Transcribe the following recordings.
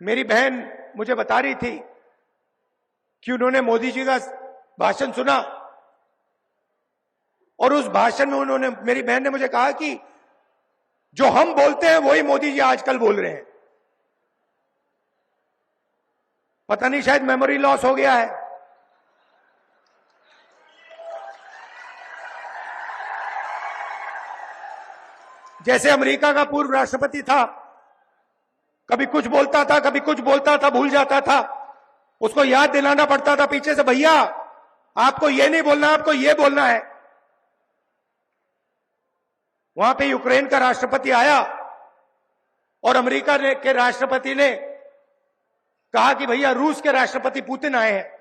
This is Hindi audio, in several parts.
मेरी बहन मुझे बता रही थी कि उन्होंने मोदी जी का भाषण सुना और उस भाषण में उन्होंने, मेरी बहन ने मुझे कहा कि जो हम बोलते हैं वही मोदी जी आजकल बोल रहे हैं। पता नहीं, शायद मेमोरी लॉस हो गया है। जैसे अमेरिका का पूर्व राष्ट्रपति था, कभी कुछ बोलता था, कभी कुछ बोलता था, भूल जाता था, उसको याद दिलाना पड़ता था पीछे से, भैया आपको ये नहीं बोलना, आपको ये बोलना है। वहां पे यूक्रेन का राष्ट्रपति आया और अमेरिका के राष्ट्रपति ने कहा कि भैया रूस के राष्ट्रपति पुतिन आए हैं।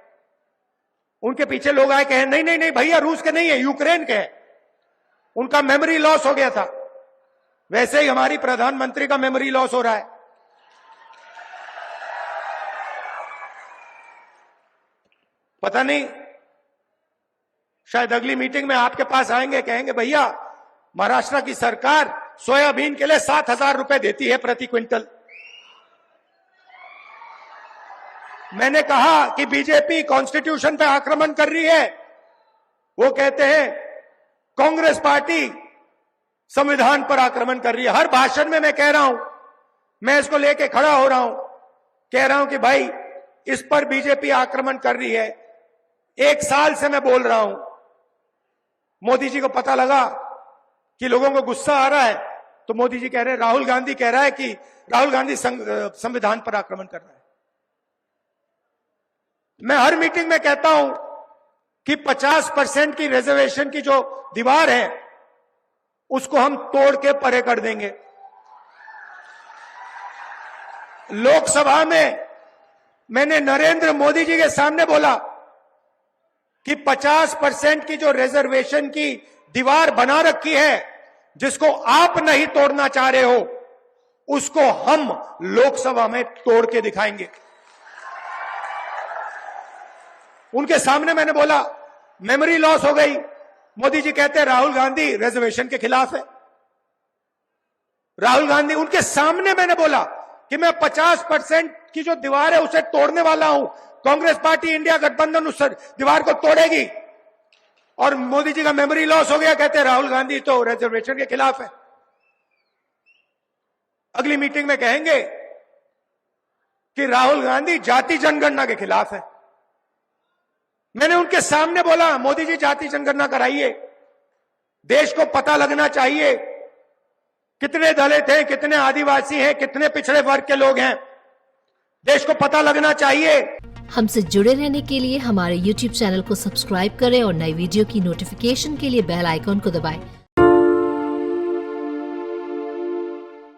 उनके पीछे लोग आए, कहे नहीं नहीं नहीं भैया रूस के नहीं है, यूक्रेन के हैं। उनका मेमोरी लॉस हो गया था। वैसे ही हमारी प्रधानमंत्री का मेमोरी लॉस हो रहा है। पता नहीं, शायद अगली मीटिंग में आपके पास आएंगे, कहेंगे भैया महाराष्ट्र की सरकार सोयाबीन के लिए 7,000 रुपए देती है प्रति क्विंटल। मैंने कहा कि बीजेपी कॉन्स्टिट्यूशन पे आक्रमण कर रही है। वो कहते हैं कांग्रेस पार्टी संविधान पर आक्रमण कर रही है। हर भाषण में मैं कह रहा हूं, मैं इसको लेके खड़ा हो रहा हूं, कह रहा हूं कि भाई इस पर बीजेपी आक्रमण कर रही है। 1 साल से मैं बोल रहा हूं। मोदी जी को पता लगा कि लोगों को गुस्सा आ रहा है, तो मोदी जी कह रहे हैं, राहुल गांधी कह रहा है कि राहुल गांधी संविधान पर आक्रमण कर रहा है। मैं हर मीटिंग में कहता हूं कि 50% की रिजर्वेशन की जो दीवार है उसको हम तोड़ के परे कर देंगे। लोकसभा में मैंने नरेंद्र मोदी जी के सामने बोला कि 50% की जो रिजर्वेशन की दीवार बना रखी है, जिसको आप नहीं तोड़ना चाह रहे हो, उसको हम लोकसभा में तोड़ के दिखाएंगे। उनके सामने मैंने बोला, मेमोरी लॉस हो गई। मोदी जी कहते हैं राहुल गांधी रिजर्वेशन के खिलाफ है। राहुल गांधी, उनके सामने मैंने बोला कि मैं 50% की जो दीवार है उसे तोड़ने वाला हूं। कांग्रेस पार्टी इंडिया गठबंधन उस दीवार को तोड़ेगी। और मोदी जी का मेमोरी लॉस हो गया, कहते हैं राहुल गांधी तो रिजर्वेशन के खिलाफ है। अगली मीटिंग में कहेंगे कि राहुल गांधी जाति जनगणना के खिलाफ है। मैंने उनके सामने बोला, मोदी जी जाति जनगणना कराइए, देश को पता लगना चाहिए कितने दलित हैं, कितने आदिवासी हैं, कितने पिछड़े वर्ग के लोग हैं, देश को पता लगना चाहिए। हमसे जुड़े रहने के लिए हमारे YouTube चैनल को सब्सक्राइब करें और नई वीडियो की नोटिफिकेशन के लिए बेल आइकॉन को दबाएं।